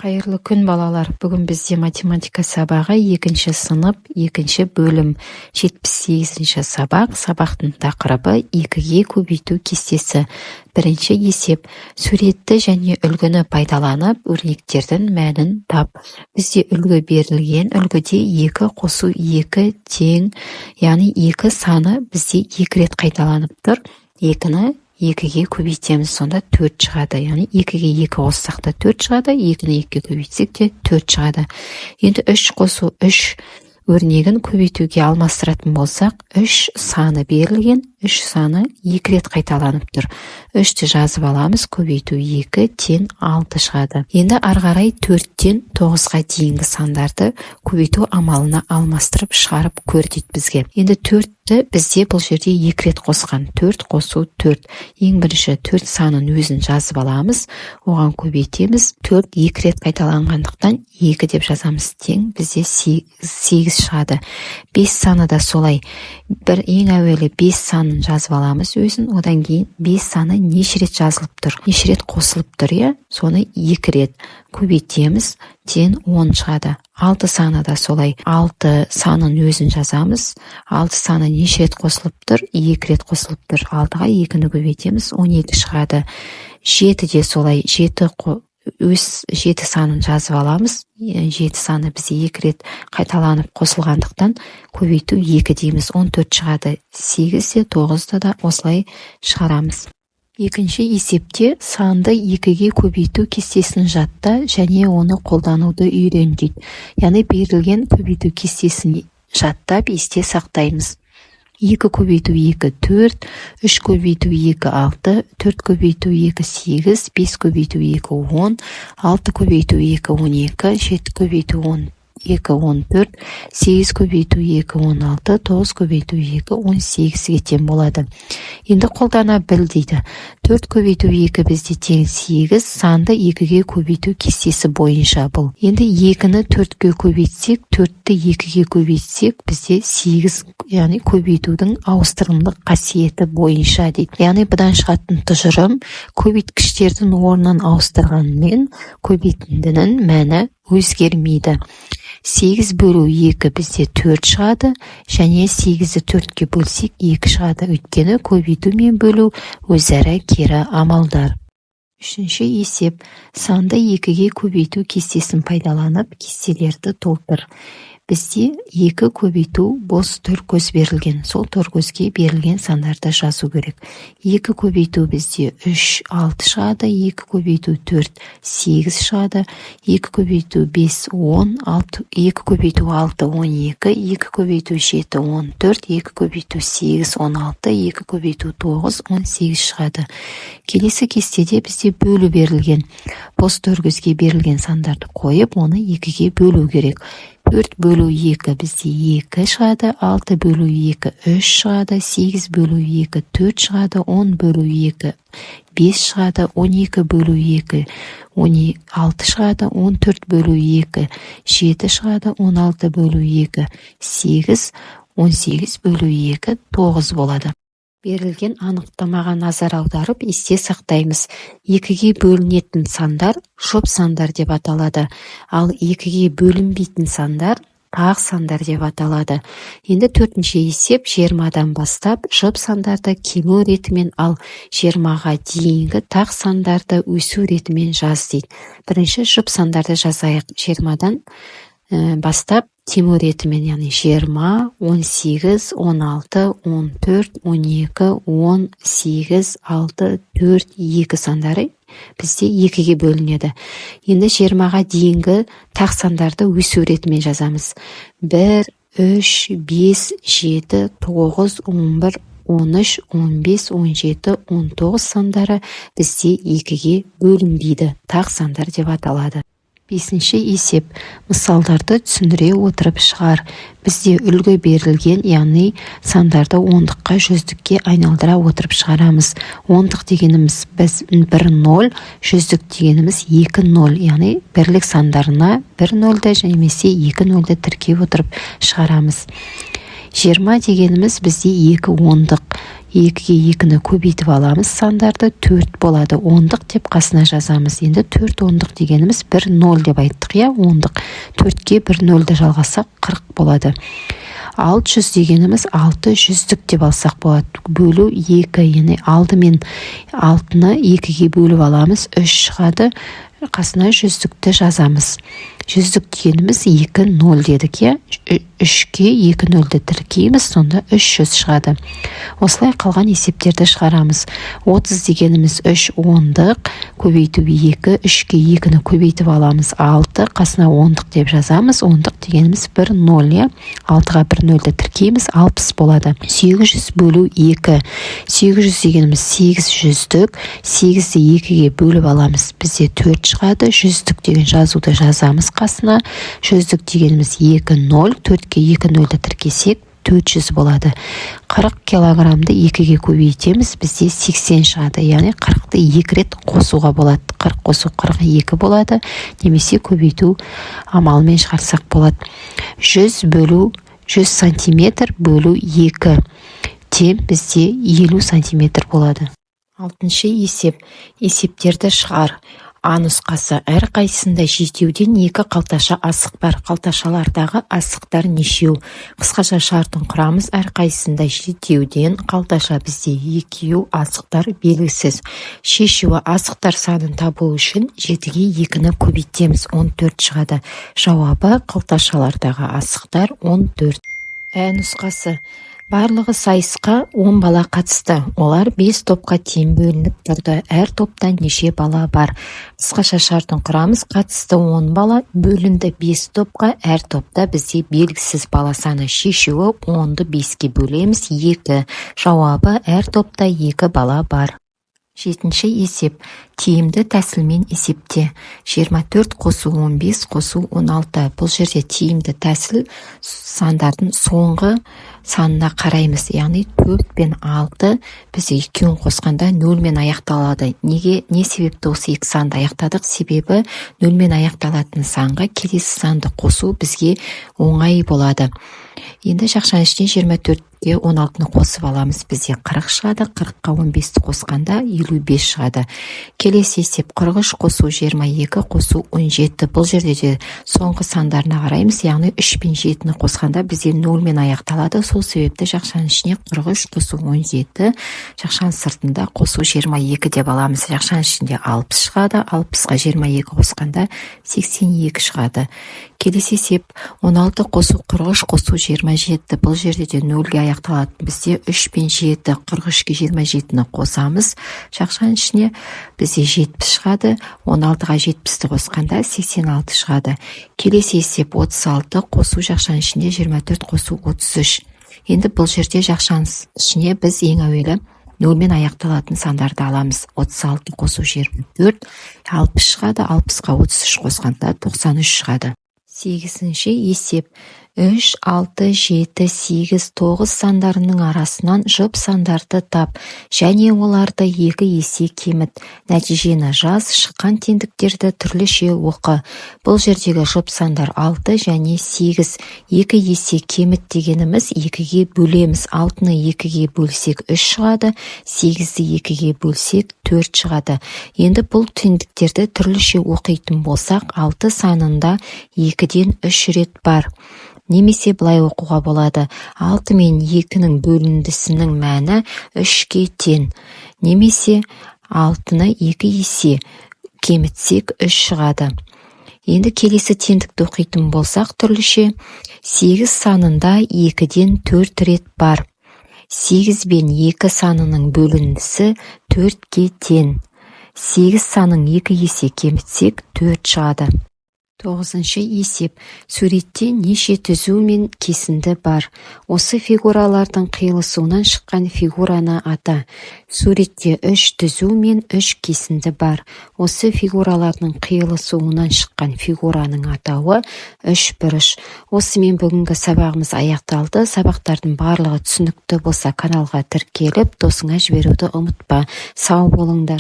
Қайырлы күн балалар. Бүгін бізде математика сабағы 2-ші сынып, 2-ші бөлім 78-ші сабақ. Сабақтың тақырыбы 2-ге көбейту кестесі. Бірінші есеп. Суретті және үлгіні пайдаланып, өрнектердің мәнін тап. Бізде үлгі берілген. Үлгіде 2 қосу 2 тең, яғни 2 саны бізде 2 рет қайталанып тұр. 2-ні 2-ге көбейтеміз, сонда 4 шығады. Яғни 2-ге 2 қоссақ та 4 шығады, 2-ні 2-ге көбейтсек те 4 шығады. Енді 3 қосу 3 өрнегін көбейтуге алмастыратын болсақ, 3 саны берілген, 3 саны 2 рет қайталанып тұр. 3-ті жазып аламыз, көбейту 2 тең 6 шығады. Енді арғарай 4-тен 9-ға дейінгі сандарды көбейту амалына алмастырып шығарып көр дейді бізге. Енді 4-ті бізде бұл жерде 2 рет қосқан. 4 қосу 4. Ең бірінші 4 санын өзін жазып аламыз, оған көбейтеміз. 4 2 рет қайталанғандықтан 2 деп жазамыз, тең бізде 8 шығады. 5 саны да солай. Ең әуелі 5 санын жазып аламыз өзін, одан кейін 5 саны неше рет жазылып тұр, неше рет қосылып тұр, иә? Соны 2 рет көбейтеміз, тең 10 шығады. 6 саны да солай. 6 санын өзін жазамыз. 6 саны неше рет қосылып тұр? 2 рет қосылып тұр. 6-ға 2-ні көбейтеміз, 12 шығады. 7 де солай. 7 санын жазып аламыз. 7 саны бізде 2 рет қайталанып қосылғандықтан көбейту 2 дейміз, 14 шығады. 8 де 9-ды да осылай шығарамыз. Екінші есепте санды 2-ге көбейту кестесін жатта және оны қолдануды үйрен дейді. Яғни берілген көбейту кестесін жаттап есте сақтаймыз. 2 көбейту 2 4, 3 көбейту 2 6, 4 көбейту 2 8, 5 көбейту 2 10, 6 көбейту 2 12, 7 көбейту 2 14, 8 көбейту 2 16, 9 көбейту 2 18-ге тең болады. Енді қолдана біл дейді. 4 көбейту 2 бізде тең 8, санды 2-ге көбейту кестесі бойынша бұл. Енді 2-ні 4-ге көбейтсек, 4-ті 2-ге көбейтсек, бізде 8, яғни көбейтудің ауыстырымдық қасиеті бойынша дейді. Яғни бұдан шығатын тұжырым көбейткіштердің орнын ауыстырғанмен көбейтіндінің мәні өзгермейді. 8 бөлу 2 бізде 4 шығады, және 8-ді 4-ге бөлсек 2 шығады. Өйткені көбейту мен бөлу өзара кері амалдар. Үшінші есеп. Санды 2-ге көбейту кестесін пайдаланып, кестелерді толтыр. Бізде 2 көбейту бос төркөз берілген. Сол төркөзге берілген сандарды жазу керек. 2 көбейту бізде 3 6 шығады, 2 көбейту 4 8 шығады, 2 көбейту 5 10, 2 көбейту 6 12, 2 көбейту 7 14, 2 көбейту 8 16, 2 көбейту 9 18 шығады. Келесі кестеде бізде бөлу берілген. Бос төркөзге берілген сандарды қойып, оны 2-ге бөлу керек. 4 бөлу 2 бізде 2 шығады, 6 бөлу 2 3 шығады, 8 бөлу 2 4 шығады, 10 бөлу 2 5 шығады, 12 бөлу 2 16 шығады, 14 бөлу 2 7 шығады, 16 бөлу 2 8, 18 бөлу 2 9 болады. Берілген анықтамаға назар аударып есте сақтаймыз. 2-ге бөлінетін сандар жұп сандар деп аталады, ал 2-ге бөлінбейтін сандар тақ сандар деп аталады. Енді 4-ші есеп 20-дан бастап жұп сандарды кему ретімен, ал 20-ға дейінгі тақ сандарды өсу ретімен жаз дейді. Бірінші жұп сандарды жазайық. 20-дан бастап кему ретімен, яғни 20, 18, 16, 14, 12, 10, 8, 6, 4, 2 сандары бізде 2-ге бөлінеді. Енді 20-ға дейінгі тақ сандарды өсу ретімен жазамыз. 1, 3, 5, 7, 9, 11, 13, 15, 17, 19 сандары бізде 2-ге бөлінбейді. Тақ сандар деп аталады. 5-ші есеп. Мысалдарды түсіндіре отырып шығар. Бізде үлгі берілген, яғни сандарды ондыққа, жүздікке айналдыра отырып шығарамыз. Ондық дегеніміз біз 1 0, жүздік дегеніміз 2 0, яғни бірлік сандарына 1 0-ді немесе 2 0-ді тіркеп отырып шығарамыз. 20 дегеніміз бізде 2 ондық. 2-ге 2-ні көбейтіп аламыз, сандарды 4 болады. Ондық деп қасына жазамыз. Енді 4 ондық дегеніміз 1 0 деп айттық, я, ондық. 4-ге 1 0-ді жалғасақ 40 болады. 600 дегеніміз 600-дік деп алсақ болады. Бөлу 2, яғни 6 мен 6-ны 2-ге бөліп аламыз, 3 шығады. Қасына 100-дікті жазамыз. 100-дік дегеніміз 2 0 дедік, я. 3-ге 2 0-ді тіркейміз, сонда 300 шығады. Осылай қалған есептерді шығарамыз. 30 дегеніміз 3 ондық, көбейту 2, 3-ге 2-ні көбейтіп аламыз, 6, қасына ондық деп жазамыз. Ондық дегеніміз 1 0, я. 6-ға 1 0-ді тіркейміз, 60 болады. 800 бөлу 2. 800 дегеніміз 800-дік, 8-ді 2-ге бөліп аламыз, бізде 4 шығады. 100-дік деген жазуды жазамыз қасына. 100-дік дегеніміз 2 0, 4-ге 2 0-ді тіркесек 400 болады. 40 килограммды 2-ге көбейтеміз, бізде 80 шығады. Яғни 40-ды 2 рет қосуға болады. 40 қосу 42 болады, немесе көбейту амалымен шығарсақ болады. 100 сантиметр бөлу 2 тең бізде 50 сантиметр болады. 6-шы есеп. Есептерді шығар. А нұсқасы: әр қайсында жетеуден 2 қалташа асық бар. Қалташалардағы асықтар нешеу? Қысқаша шартын құрамыз. Әр қайсында жетеуден қалташа, бізде 2 асықтар белгісіз. Шешуі: асықтар санын табу үшін 7-ге 2-ні көбейтеміз, 14 шығады. Жауабы: қалташалардағы асықтар 14. Ә нұсқасы: барлығы сайысқа 10 бала қатысты. Олар 5 топқа тең бөлініп тұрды. Әр топтан неше бала бар? Қысқаша шартын құрамыз. Қатысты 10 бала, бөлінді 5 топқа. Әр топта бізде белгісіз бала саны. Шешуі: 10-ды 5-ге бөлеміз, 2. Жауабы: әр топта 2 бала бар. 7-ші есеп. Тиімді тәсілмен есепте. 24 қосу 15 қосу 16. Бұл жерде тиімді тәсіл сандардың соңғы санына қараймыз. Яғни 4 пен 6 бізде екеуін қосқанда 0 мен аяқталады. Не себепті осы екі санды аяқтадық? Себебі 0 мен аяқталатын санға келесі санды қосу бізге оңай болады. Енді жақшаның ішіне 24-ге 16-ны қосып аламыз, бізде 40 шығады. 40-қа 15-ті қосқанда 55 шығады. Келесі есеп: 43 қосу 22 қосу 17. Бұл жерде де соңғы сандарына қараймыз. Яғни 3 пен 7-ні қосқанда бізде 0 мен аяқталады. Сол себепті жақшаның ішіне 43 қосу 17, жақшаның сыртында қосу 22 деп аламыз. Жақшаның ішінде 60 шығады. 60-ға 22 қосқанда 82 шығады. Келесі есеп: 16 қосу 43 қосу 27. Бұл жерде де 0-ге аяқталады. Бізде 3 пен 7, 43-ге 27-ні қосамыз. Жақшаның ішіне бізде 70 шығады. 16-ға 70-ті қосқанда 86 шығады. Келесі есеп: 36 қосу жақшаның ішінде 24 қосу 33. Енді бұл жерде жақшаның ішіне біз ең әуелі 0 мен аяқталатын сандарды аламыз. 36 қосу 24, 60 шығады. 60-қа 33 қосқанда 93 шығады. 8-ші есеп: 3, 6, 7, 8, 9 сандарының арасынан жұп сандарды тап, және оларды 2 есе кеміт. Нәтижені жаз, шыққан теңдіктерді түрліше оқы. Бұл жердегі жұп сандар 6 және 8. 2 есе кеміт дегеніміз 2-ге бөлеміз. 6-ны 2-ге бөлсек 3 шығады, 8-ді 2-ге бөлсек 4 шығады. Енді бұл теңдіктерді түрліше оқитын болсақ, 6 санында 2-ден 3 рет бар. Немесе былай оқуға болады: 6 мен 2-нің бөліндісінің мәні 3-ге тең. Немесе 6-ны 2 есе кемітсек 3 шығады. Енді келесі теңдікті оқитын болсақ түрліше: 8 санында 2-ден 4 рет бар. 8 бен 2 санының бөліндісі 4-ге тең. 8 санын 2 есе кемітсек 4 шығады. 9-шы есеп: суретте неше түзу мен кесінді бар? Осы фигуралардың қиылысуынан шыққан фигураны ата. Суретте 3 түзу мен 3 кесінді бар. Осы фигуралардың қиылысуынан шыққан фигураның атауы 3 бұрыш. Осымен бүгінгі сабағымыз аяқталды. Сабақтардың барлығы түсінікті болса, каналға тіркеліп, досыңа жіберуді ұмытпа. Сау болыңдар.